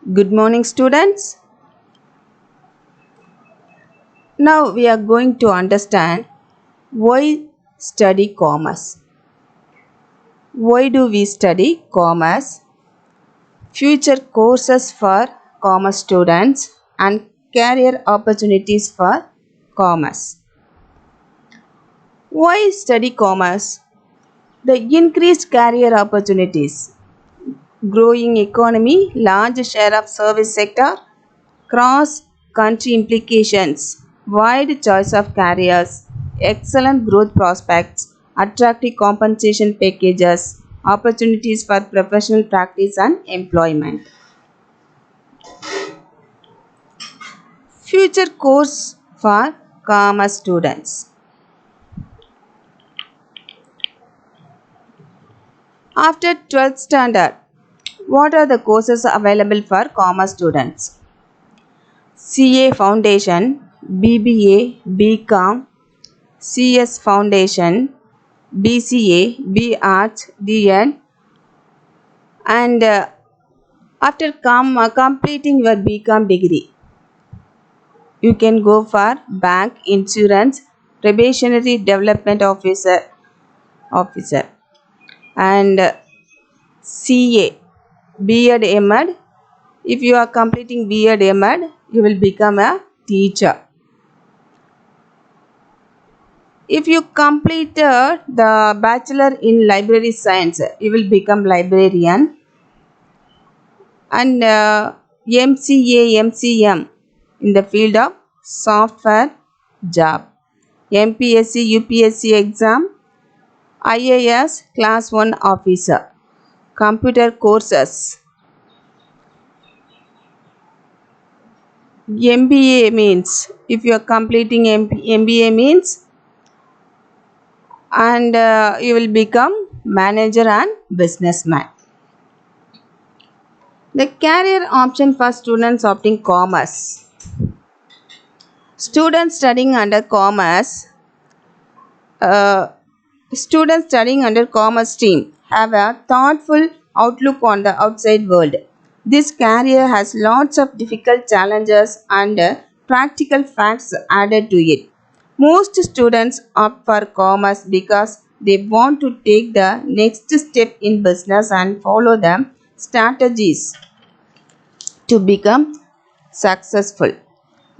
Good morning, students. Now we are going to understand why study commerce. Why do we study commerce? Future courses for commerce students and career opportunities for commerce. Why study commerce? The increased career opportunities, growing economy, large share of service sector, cross country implications, wide choice of careers, excellent growth prospects, attractive compensation packages, opportunities for professional practice and employment. Future course for commerce students. After 12th standard, what are the courses available for commerce students? CA Foundation, BBA, BCom, CS Foundation, BCA, B Arts, DN, and after completing your BCom degree, you can go for bank, insurance, probationary development officer, and CA, B.Ed, M.Ed. If you are completing B.Ed, M.Ed, you will become a teacher. If you completed the bachelor in library science, you will become librarian, and MCA, MCM in the field of software job, MPSC, UPSC exam, IAS class 1 officer, computer courses. MBA means if you are completing MBA means, and you will become manager and businessman. The career option for students opting commerce. Students studying under commerce, uh, students studying under commerce stream have a thoughtful outlook on the outside world. This career has lots of difficult challenges and practical facts added to it. Most students opt for commerce because they want to take the next step in business and follow the strategies to become successful.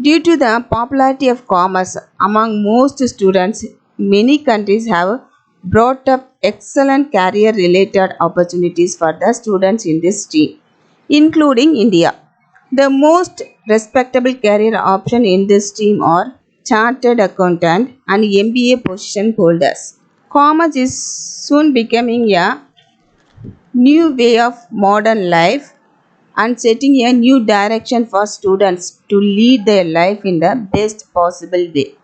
Due to the popularity of commerce among most students, many countries have brought up excellent career related opportunities for the students in this stream, including India. The most respectable career option in this stream are chartered accountant and MBA position holders. Commerce is soon becoming a new way of modern life and setting a new direction for students to lead their life in the best possible way.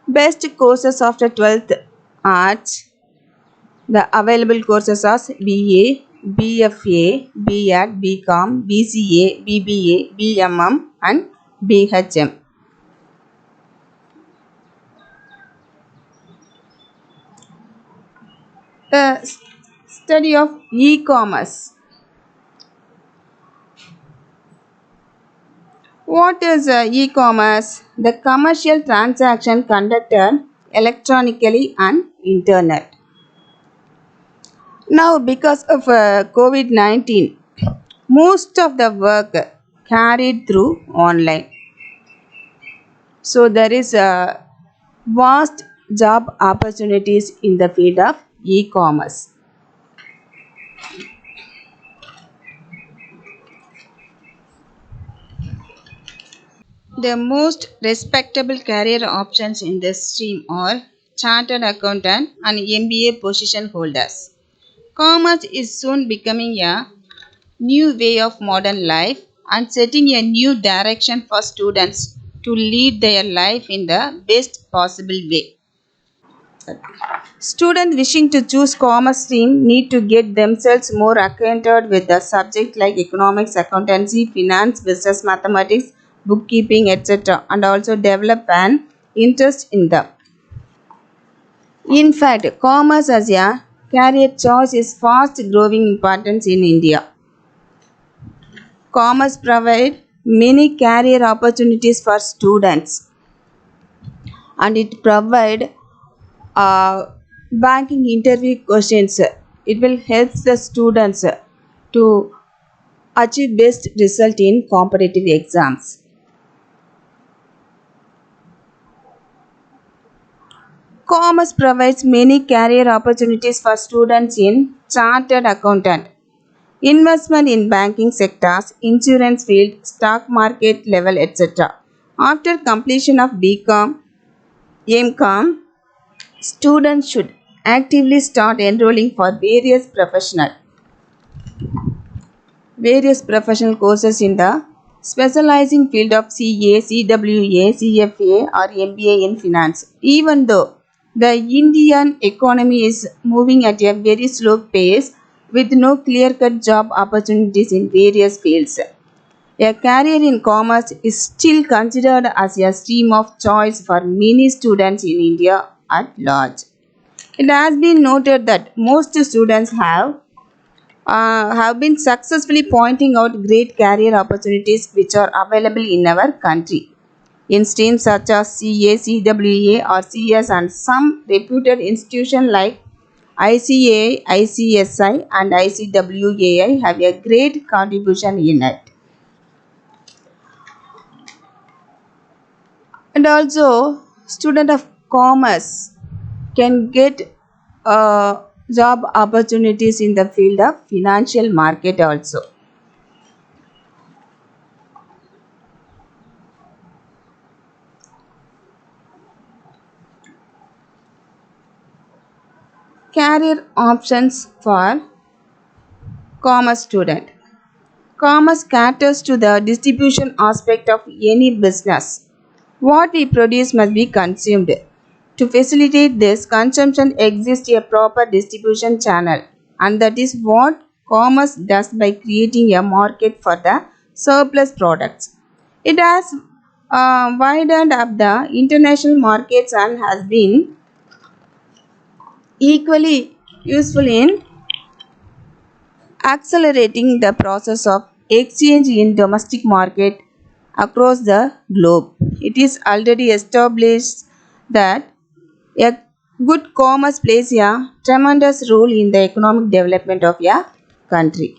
Best courses after 12th arts. The available courses are BA, BFA, BEd, BCom, BCA, BBA, BMM and BHM. The study of e-commerce. What is e-commerce? The commercial transaction conducted electronically and internet. Now, because of COVID-19, most of the work carried through online. So there is a vast job opportunities in the field of e-commerce. The most respectable career options in this stream are chartered accountant and MBA position holders. Commerce is soon becoming a new way of modern life and setting a new direction for students to lead their life in the best possible way. Students wishing to choose commerce stream need to get themselves more acquainted with the subject like economics, accountancy, finance, business mathematics, bookkeeping, etc. and also develop an interest in them. In fact, commerce as a career choice is fast growing importance in India. Commerce provide many career opportunities for students and it provide banking interview questions. It will help the students to achieve best result in competitive exams. Commerce provides many career opportunities for students in chartered accountant, investment in banking sectors, insurance field, stock market level, etc. After completion of BCom, MCom, students should actively start enrolling for various professional courses in the specializing field of CA, CWA, CFA or MBA in finance. Even though the Indian economy is moving at a very slow pace with no clear-cut job opportunities in various fields, a career in commerce is still considered as a stream of choice for many students in India at large. It has been noted that most students have been successfully pointing out great career opportunities which are available in our country. In streams such as CA, CWA, or CS, and some reputed institutions like ICAI, ICSI, and ICWAI have a great contribution in it. And also, student of commerce can get job opportunities in the field of financial market also. Career options for commerce student. Commerce caters to the distribution aspect of any business. What we produce must be consumed. To facilitate this, consumption exists a proper distribution channel, and that is what commerce does by creating a market for the surplus products. It has widened up the international markets and has been equally useful in accelerating the process of exchange in domestic market across the globe. It is already established that a good commerce plays a tremendous role in the economic development of a country.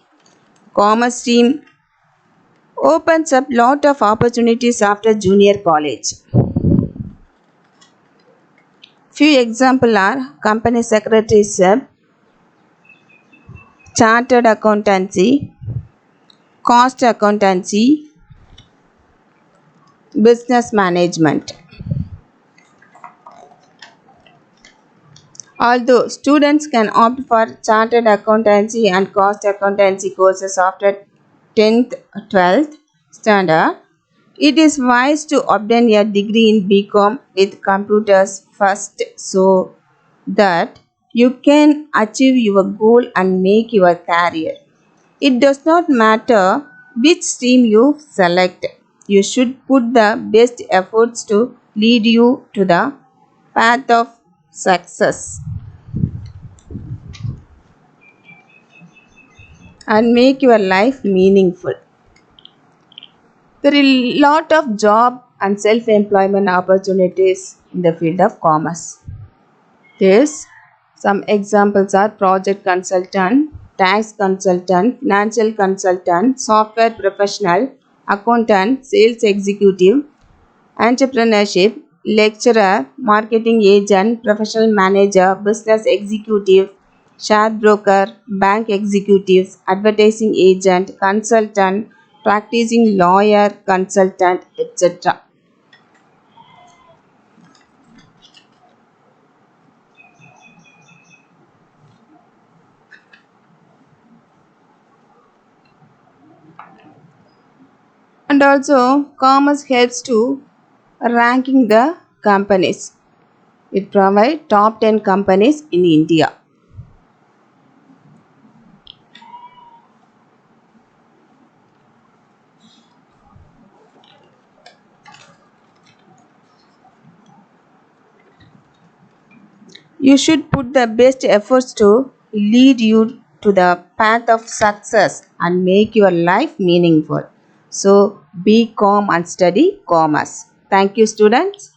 Commerce stream opens up lot of opportunities after junior college. Few examples are company secretaryship, chartered accountancy, cost accountancy, business management. Although students can opt for chartered accountancy and cost accountancy courses after 10th 12th standard, it is wise to obtain a degree in BCom with computers first so that you can achieve your goal and make your career. It does not matter which stream you select. You should put the best efforts to lead you to the path of success and make your life meaningful. There are a lot of job and self-employment opportunities in the field of commerce. Yes, some examples are project consultant, tax consultant, financial consultant, software professional, accountant, sales executive, entrepreneurship, lecturer, marketing agent, professional manager, business executive, share broker, bank executives, advertising agent, consultant, practicing lawyer, consultant, etc. And also, commerce helps to ranking the companies. It provides top 10 companies in India. You should put the best efforts to lead you to the path of success and make your life meaningful. So be calm and study commerce. Thank you, students.